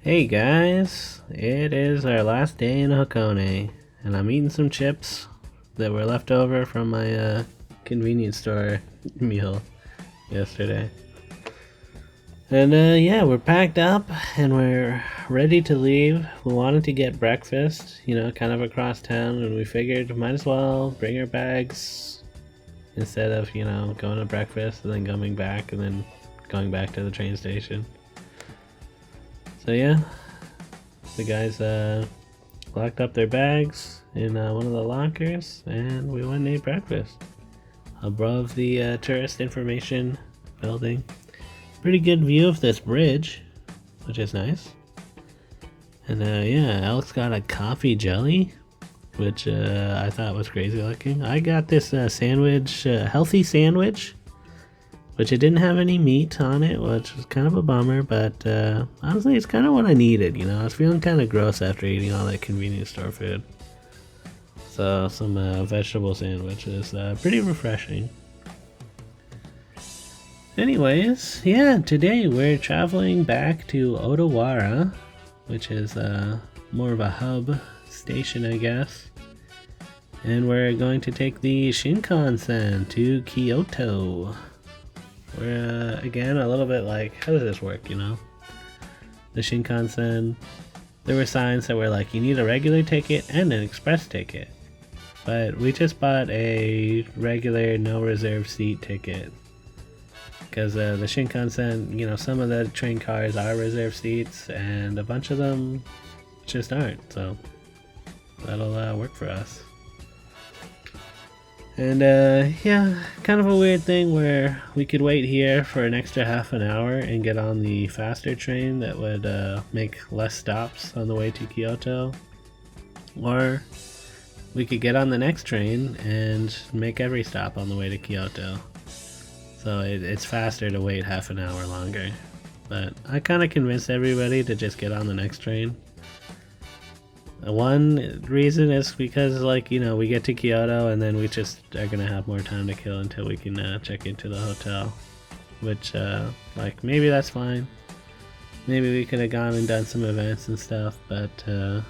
Hey guys, it is our last day in Hakone, and I'm eating some chips that were left over from my convenience store meal yesterday. And yeah, we're packed up and we're ready to leave. We wanted to get breakfast, kind of across town, and we figured might as well bring our bags instead of, going to breakfast and then coming back and then going back to the train station. So yeah, the guys locked up their bags in one of the lockers, and we went and ate breakfast above the tourist information building. Pretty good view of this bridge, which is nice. And yeah, Alex got a coffee jelly, which I thought was crazy looking. I got this sandwich, healthy sandwich, which it didn't have any meat on it, which was kind of a bummer, but honestly, it's kind of what I needed, I was feeling kind of gross after eating all that convenience store food. So, some vegetable sandwiches, pretty refreshing. Anyways, yeah, today we're traveling back to Odawara, which is more of a hub station, I guess. And we're going to take the Shinkansen to Kyoto. We're again a little bit like, how does this work, The Shinkansen, there were signs that were like, you need a regular ticket and an express ticket. But we just bought a regular no reserve seat ticket. Because the Shinkansen, some of the train cars are reserved seats and a bunch of them just aren't. So that'll work for us. And yeah, kind of a weird thing where we could wait here for an extra half an hour and get on the faster train that would make less stops on the way to Kyoto. Or we could get on the next train and make every stop on the way to Kyoto. So it's faster to wait half an hour longer. But I kind of convinced everybody to just get on the next train. One reason is because, we get to Kyoto and then we just are gonna have more time to kill until we can check into the hotel. Which, maybe that's fine. Maybe we could have gone and done some events and stuff, but I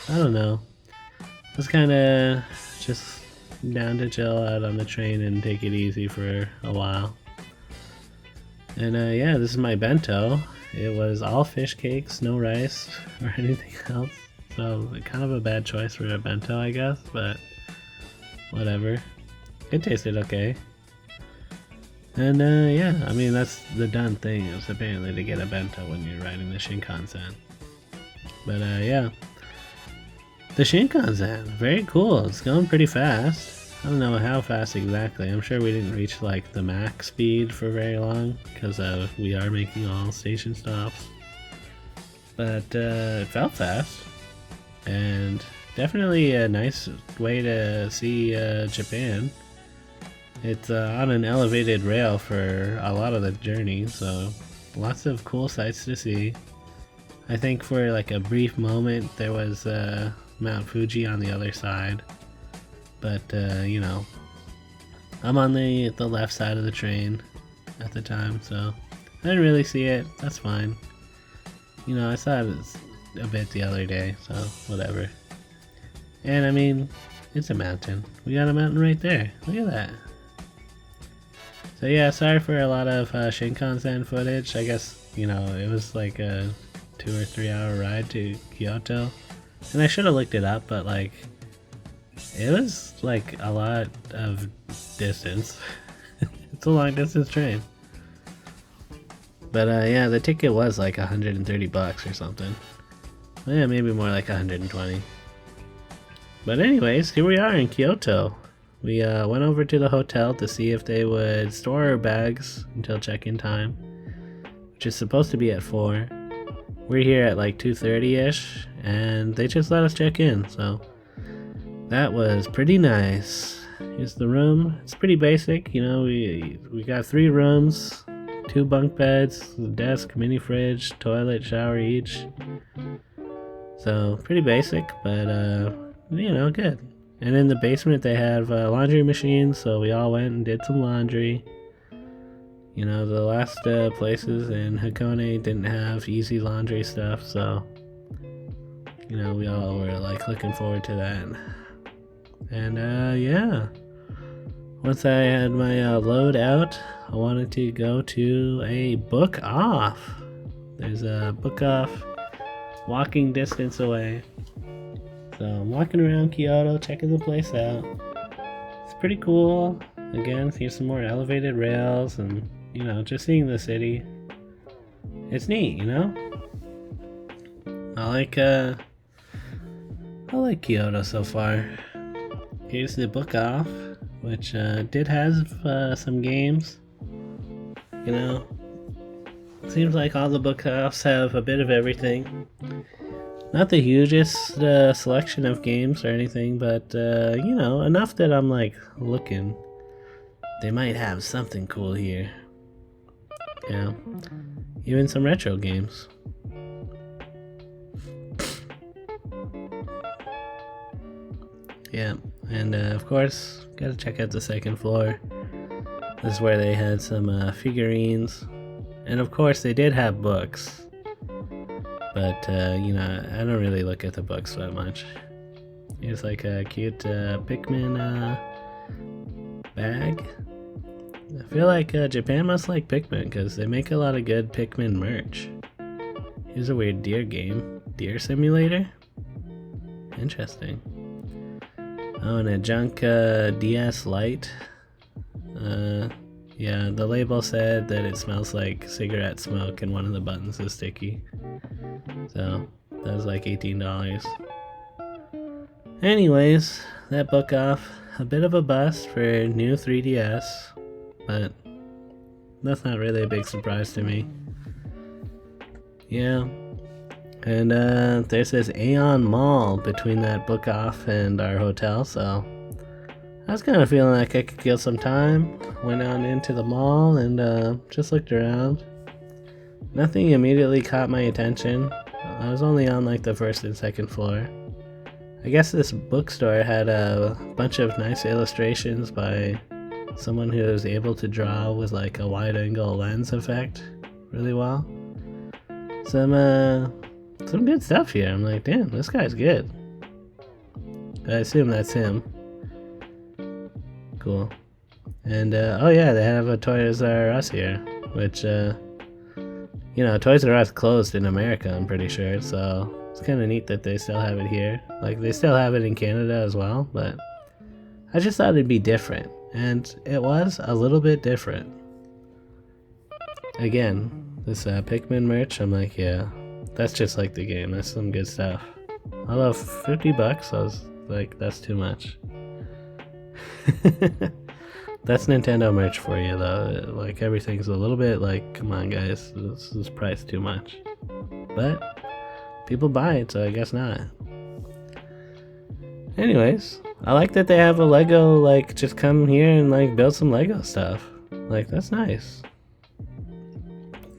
don't know. I was kind of just down to chill out on the train and take it easy for a while. And yeah, this is my bento. It was all fish cakes, no rice or anything else. So kind of a bad choice for a bento, I guess, but whatever. It tasted okay. And yeah, I mean, that's the done thing, is apparently to get a bento when you're riding the Shinkansen. But yeah, the Shinkansen, very cool. It's going pretty fast. I don't know how fast exactly. I'm sure we didn't reach the max speed for very long because we are making all station stops. But it felt fast. And definitely a nice way to see Japan. It's on an elevated rail for a lot of the journey, so lots of cool sights to see. I think for a brief moment there was Mount Fuji on the other side, but I'm on the left side of the train at the time, so I didn't really see it. That's fine. I saw it a bit the other day, so whatever. And I mean, it's a mountain. We got a mountain right there. Look at that. So yeah, sorry for a lot of Shinkansen footage. I guess, it was like a 2 or 3 hour ride to Kyoto. And I should have looked it up, but it was a lot of distance. It's a long distance train. But yeah, the ticket was $130 or something. Yeah, maybe more like 120. But anyways, here we are in Kyoto. We went over to the hotel to see if they would store our bags until check-in time, which is supposed to be at 4. We're here at 2:30ish, and they just let us check in, so that was pretty nice. Here's the room. It's pretty basic, we got 3 rooms, 2 bunk beds, a desk, mini fridge, toilet, shower each. So pretty basic, but good. And in the basement they have laundry machines, so we all went and did some laundry. You know, the last places in Hakone didn't have easy laundry stuff, so you know, we all were like looking forward to that. And yeah, once I had my load out, I wanted to go to a book off. There's a book off walking distance away. So I'm walking around Kyoto, checking the place out. It's pretty cool. Again, here's some more elevated rails and, you know, just seeing the city. It's neat, you know? I like Kyoto so far. Here's the book off, which did have some games. You know, seems like all the book offs have a bit of everything. Not the hugest selection of games or anything, but you know, enough that I'm like looking. They might have something cool here. Yeah, even some retro games. Yeah, and of course, gotta check out the second floor. This is where they had some figurines. And of course, they did have books. But, you know, I don't really look at the books that much. Here's like a cute Pikmin bag. I feel like Japan must like Pikmin because they make a lot of good Pikmin merch. Here's a weird deer game. Deer simulator? Interesting. Oh, and a junk DS Lite. Yeah, the label said that it smells like cigarette smoke and one of the buttons is sticky. So, that was like $18. Anyways, that book off. A bit of a bust for new 3DS, but that's not really a big surprise to me. Yeah. And there's this Aeon Mall between that book off and our hotel, so I was kind of feeling like I could kill some time. Went on into the mall and just looked around. Nothing immediately caught my attention. I was only on like the first and second floor. I guess this bookstore had a bunch of nice illustrations by someone who was able to draw with like a wide angle lens effect really well. Some good stuff here. I'm like, damn, this guy's good. I assume that's him. Cool. And oh yeah, they have a Toys R Us here, which you know, Toys R Us closed in America, I'm pretty sure, so it's kind of neat that they still have it here. Like, they still have it in Canada as well, but I just thought it'd be different, and it was a little bit different. Again, this Pikmin merch, I'm like, yeah, that's just like the game. That's some good stuff. Although $50, I was like, that's too much. That's Nintendo merch for you, though. Like, everything's a little bit like, come on, guys, this is priced too much. But people buy it, so I guess not. Anyways, I like that they have a Lego, like, just come here and like build some Lego stuff. Like, that's nice.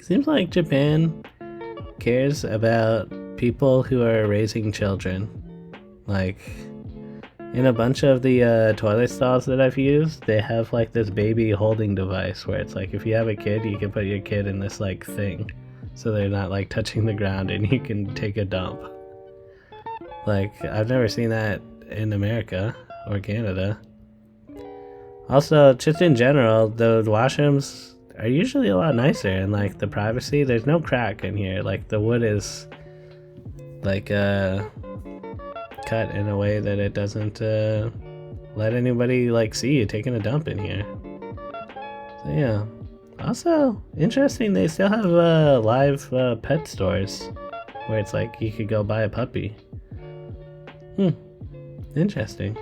Seems like Japan cares about people who are raising children. Like, in a bunch of the toilet stalls that I've used, they have like this baby holding device where it's like if you have a kid, you can put your kid in this like thing so they're not like touching the ground and you can take a dump. Like, I've never seen that in America or Canada. Also, just in general, the washrooms are usually a lot nicer, and like the privacy, there's no crack in here. Like, the wood is like cut in a way that it doesn't let anybody like see you taking a dump in here. So yeah. Also, interesting, they still have live pet stores where it's like you could go buy a puppy. Interesting.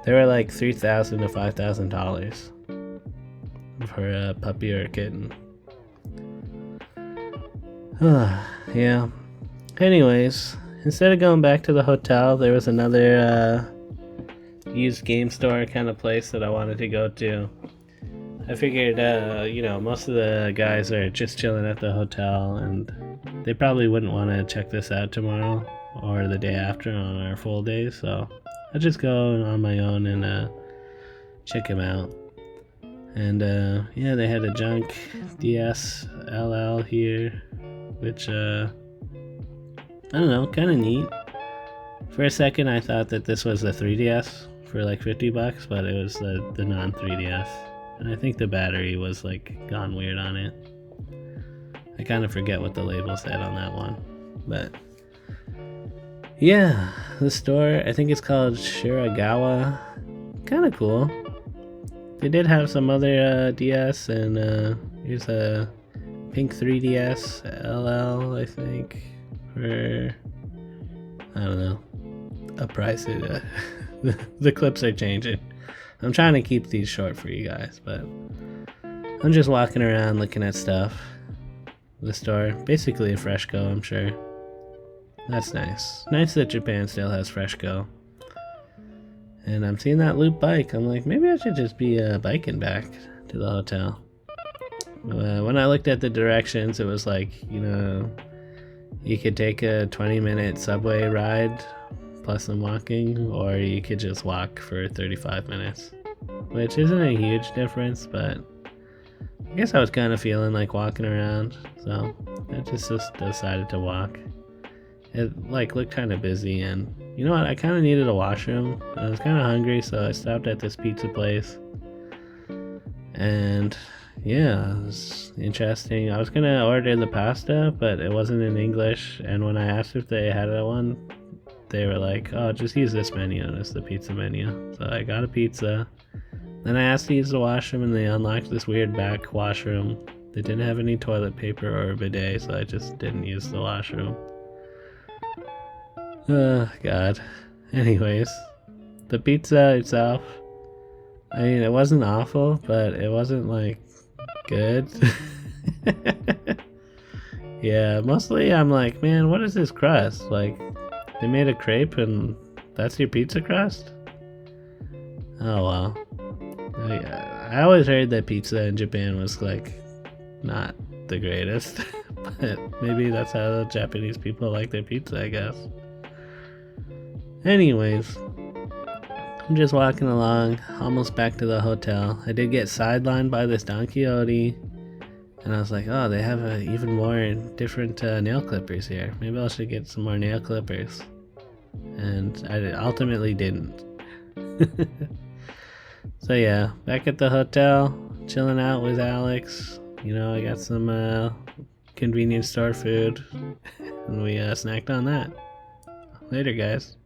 They were like $3,000 to $5,000 for a puppy or a kitten. Yeah. Anyways, instead of going back to the hotel, there was another used game store kind of place that I wanted to go to. I figured, you know, most of the guys are just chilling at the hotel, and they probably wouldn't want to check this out tomorrow or the day after on our full days, so I'll just go on my own and check him out. And yeah, they had a junk DSLL here, which I don't know, kind of neat. For a second I thought that this was the 3DS for like $50, but it was the non 3DS. And I think the battery was like gone weird on it. I kind of forget what the label said on that one. But yeah, the store, I think it's called Shiragawa. Kind of cool. They did have some other DS, and here's a pink 3DS LL, I think, for, I don't know, a price. The clips are changing. I'm trying to keep these short for you guys, but I'm just walking around looking at stuff. The store, basically a Freshco, I'm sure. That's nice. Nice that Japan still has Freshco. And I'm seeing that loop bike. I'm like, maybe I should just be biking back to the hotel. When I looked at the directions, it was like, you know, you could take a 20-minute subway ride plus some walking, or you could just walk for 35 minutes. Which isn't a huge difference, but I guess I was kind of feeling like walking around, so I just decided to walk. It like looked kind of busy, and you know what, I kind of needed a washroom. I was kind of hungry, so I stopped at this pizza place. And yeah, it was interesting. I was gonna order the pasta, but it wasn't in English, and when I asked if they had one, they were like, oh, just use this menu, it's the pizza menu. So I got a pizza. Then I asked to use the washroom, and they unlocked this weird back washroom. They didn't have any toilet paper or a bidet, so I just didn't use the washroom. God. Anyways, the pizza itself, I mean, it wasn't awful, but it wasn't like good. Yeah, mostly I'm like, man, what is this crust? Like, they made a crepe and that's your pizza crust? Oh well. I always heard that pizza in Japan was like not the greatest, but maybe that's how the Japanese people like their pizza, I guess. Anyways, I'm just walking along, almost back to the hotel. I did get sidelined by this Don Quixote, and I was like, oh, they have even more different nail clippers here. Maybe I should get some more nail clippers. And I ultimately didn't. So yeah, back at the hotel, chilling out with Alex. You know, I got some convenience store food, and we snacked on that. Later, guys.